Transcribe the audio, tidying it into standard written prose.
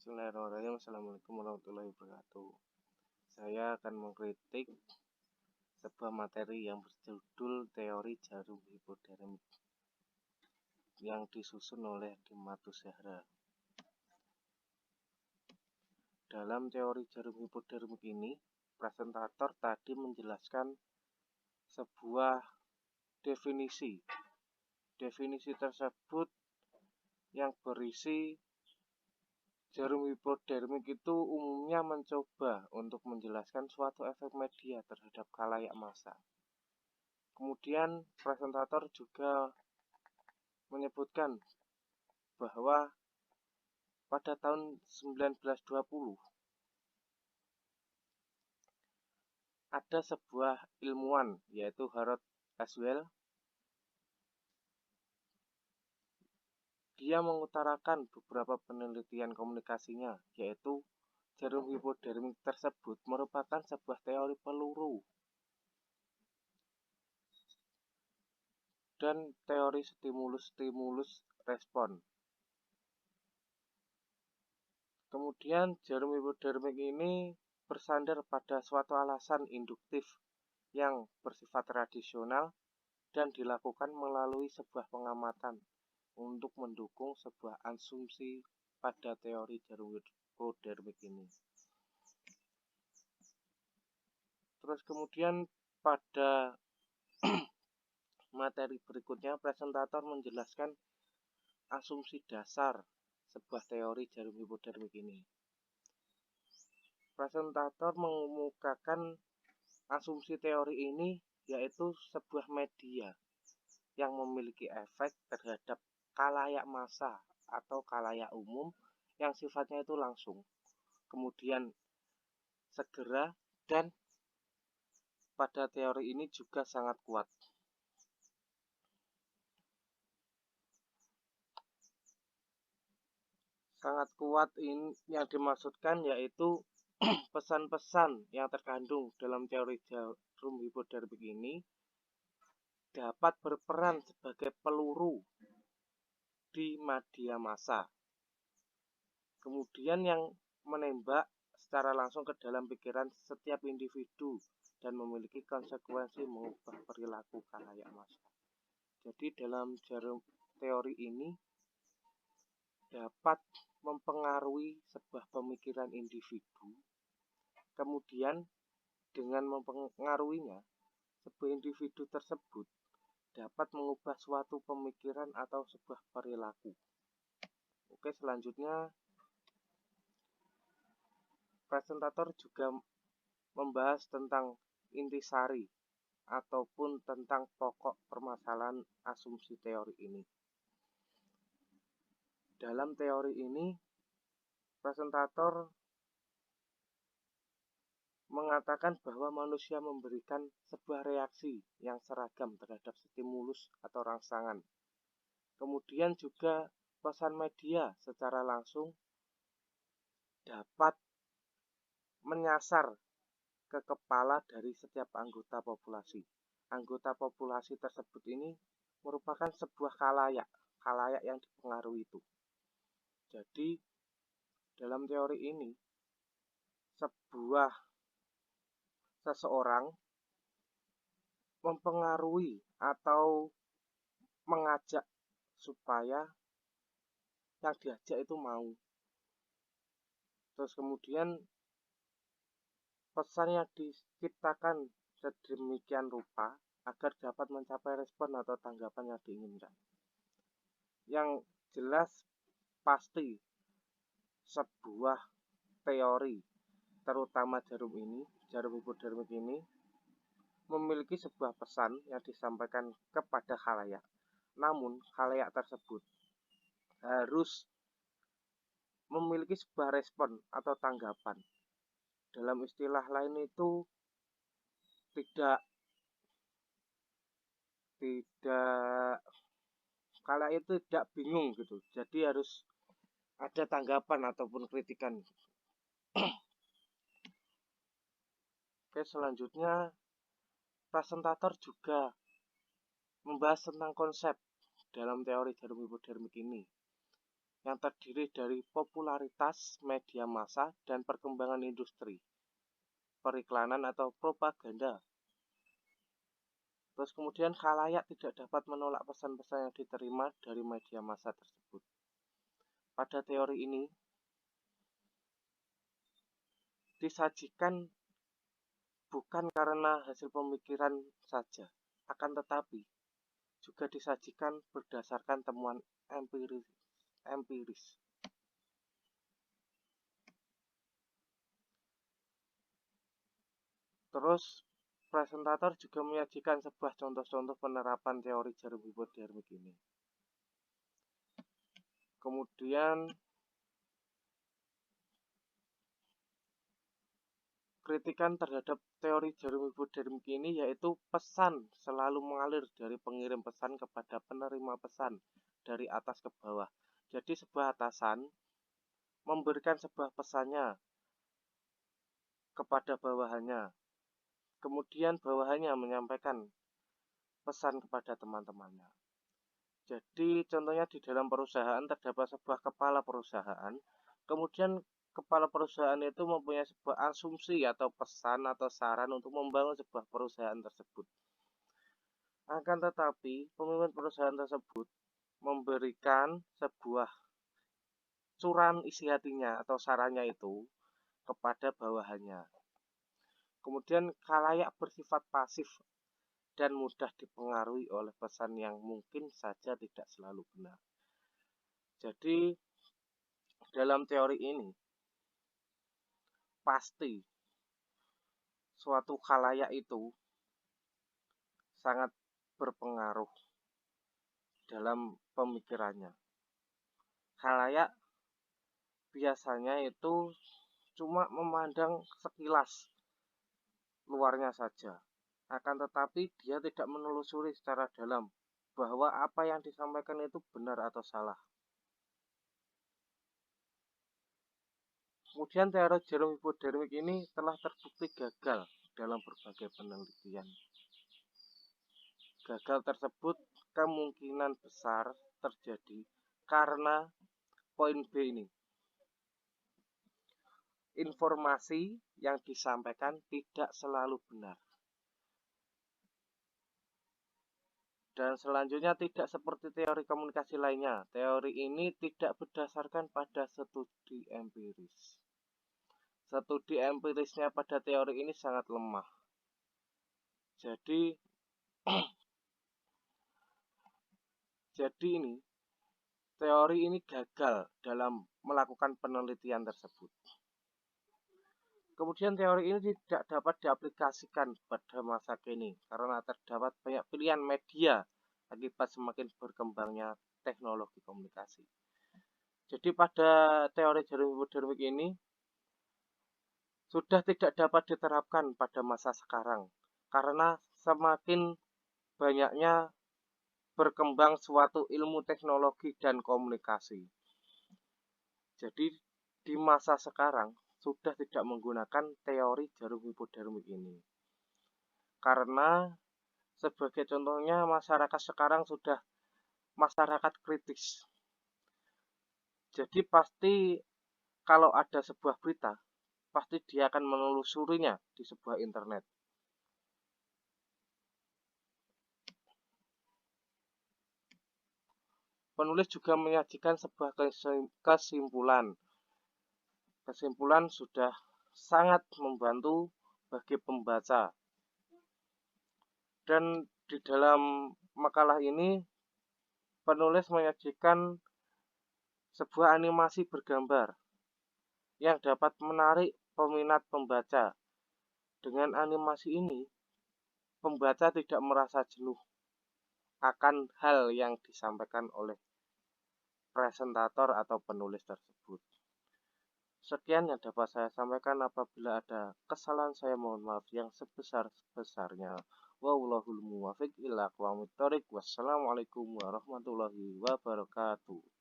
Bismillahirrahmanirrahim. Assalamualaikum warahmatullahi wabarakatuh. Saya akan mengkritik sebuah materi yang berjudul teori jarum hipodermik yang disusun oleh Dimatu Zahra. Dalam teori jarum hipodermik ini, presentator tadi menjelaskan sebuah definisi. Definisi tersebut yang berisi jarum hipodermik itu umumnya mencoba untuk menjelaskan suatu efek media terhadap khalayak massa. Kemudian presentator juga menyebutkan bahwa pada tahun 1920 ada sebuah ilmuwan yaitu Harold Aswell. Dia mengutarakan beberapa penelitian komunikasinya, yaitu jarum hipodermik tersebut merupakan sebuah teori peluru dan teori stimulus-stimulus respon. Kemudian jarum hipodermik ini bersandar pada suatu alasan induktif yang bersifat tradisional dan dilakukan melalui sebuah pengamatan untuk mendukung sebuah asumsi pada teori jarum hipodermik ini. Terus kemudian pada materi berikutnya, presentator menjelaskan asumsi dasar sebuah teori jarum hipodermik ini. Presentator mengemukakan asumsi teori ini yaitu sebuah media yang memiliki efek terhadap khalayak massa atau khalayak umum yang sifatnya itu langsung, kemudian segera, dan pada teori ini juga sangat kuat. Sangat kuat ini yang dimaksudkan yaitu pesan-pesan yang terkandung dalam teori jarum hipodermik ini dapat berperan sebagai peluru di media massa. Kemudian yang menembak secara langsung ke dalam pikiran setiap individu dan memiliki konsekuensi mengubah perilaku khalayak massa. Jadi dalam jarum teori ini dapat mempengaruhi sebuah pemikiran individu. Kemudian dengan mempengaruhinya, sebuah individu tersebut dapat mengubah suatu pemikiran atau sebuah perilaku. Oke, selanjutnya presentator juga membahas tentang intisari ataupun tentang pokok permasalahan asumsi teori ini. Dalam teori ini, presentator mengatakan bahwa manusia memberikan sebuah reaksi yang seragam terhadap stimulus atau rangsangan. Kemudian juga pesan media secara langsung dapat menyasar ke kepala dari setiap anggota populasi. Anggota populasi tersebut ini merupakan sebuah khalayak yang dipengaruhi itu. Jadi dalam teori ini seseorang mempengaruhi atau mengajak supaya yang diajak itu mau. Terus kemudian pesan yang diciptakan sedemikian rupa agar dapat mencapai respon atau tanggapan yang diinginkan. Yang jelas pasti sebuah teori, terutama jarum hipodermik ini memiliki sebuah pesan yang disampaikan kepada khalayak. Namun khalayak tersebut harus memiliki sebuah respon atau tanggapan. Dalam istilah lain itu tidak khalayak itu tidak bingung gitu. Jadi harus ada tanggapan ataupun kritikan. Oke, selanjutnya presentator juga membahas tentang konsep dalam teori jarum hipodermik ini. yang terdiri dari popularitas media massa dan perkembangan industri, periklanan atau propaganda. Terus kemudian khalayak tidak dapat menolak pesan-pesan yang diterima dari media massa tersebut. Pada teori ini disajikan bukan karena hasil pemikiran saja, akan tetapi juga disajikan berdasarkan temuan empiris. Terus presentator juga menyajikan sebuah contoh-contoh penerapan teori jarum hipodermik ini. Kemudian kritikan terhadap teori jarum hipodermik ini yaitu pesan selalu mengalir dari pengirim pesan kepada penerima pesan dari atas ke bawah. Jadi sebuah atasan memberikan sebuah pesannya kepada bawahannya. Kemudian bawahannya menyampaikan pesan kepada teman-temannya. Jadi contohnya di dalam perusahaan terdapat sebuah kepala perusahaan. Kemudian kepala perusahaan itu mempunyai sebuah asumsi atau pesan atau saran untuk membangun sebuah perusahaan tersebut. Akan tetapi pemimpin perusahaan tersebut memberikan sebuah curahan isi hatinya atau sarannya itu kepada bawahannya. Kemudian khalayak bersifat pasif dan mudah dipengaruhi oleh pesan yang mungkin saja tidak selalu benar. Jadi dalam teori ini pasti suatu khalayak itu sangat berpengaruh dalam pemikirannya. Khalayak biasanya itu cuma memandang sekilas luarnya saja, akan tetapi dia tidak menelusuri secara dalam bahwa apa yang disampaikan itu benar atau salah. Kemudian teori jarum hipodermik ini telah terbukti gagal dalam berbagai penelitian. Gagal tersebut kemungkinan besar terjadi karena poin B ini. Informasi yang disampaikan tidak selalu benar. Dan selanjutnya tidak seperti teori komunikasi lainnya. Teori ini tidak berdasarkan pada studi empiris. Studi empirisnya pada teori ini sangat lemah. Jadi ini teori ini gagal dalam melakukan penelitian tersebut. Kemudian teori ini tidak dapat diaplikasikan pada masa kini karena terdapat banyak pilihan media akibat semakin berkembangnya teknologi komunikasi. Jadi pada teori jarum hipodermik ini sudah tidak dapat diterapkan pada masa sekarang karena semakin banyaknya berkembang suatu ilmu teknologi dan komunikasi. Jadi di masa sekarang sudah tidak menggunakan teori jarum hipodermik ini. Karena sebagai contohnya masyarakat sekarang sudah masyarakat kritis. Jadi pasti kalau ada sebuah berita, pasti dia akan menelusurinya di sebuah internet. Penulis juga menyajikan sebuah kesimpulan. Kesimpulan sudah sangat membantu bagi pembaca. Dan di dalam makalah ini, penulis menyajikan sebuah animasi bergambar yang dapat menarik peminat pembaca. Dengan animasi ini, pembaca tidak merasa jenuh akan hal yang disampaikan oleh presentator atau penulis tersebut. Sekian yang dapat saya sampaikan. Apabila ada kesalahan saya mohon maaf yang sebesar-besarnya. Wallahul muwaffiq ila aqwamit thoriq. Wassalamualaikum warahmatullahi wabarakatuh.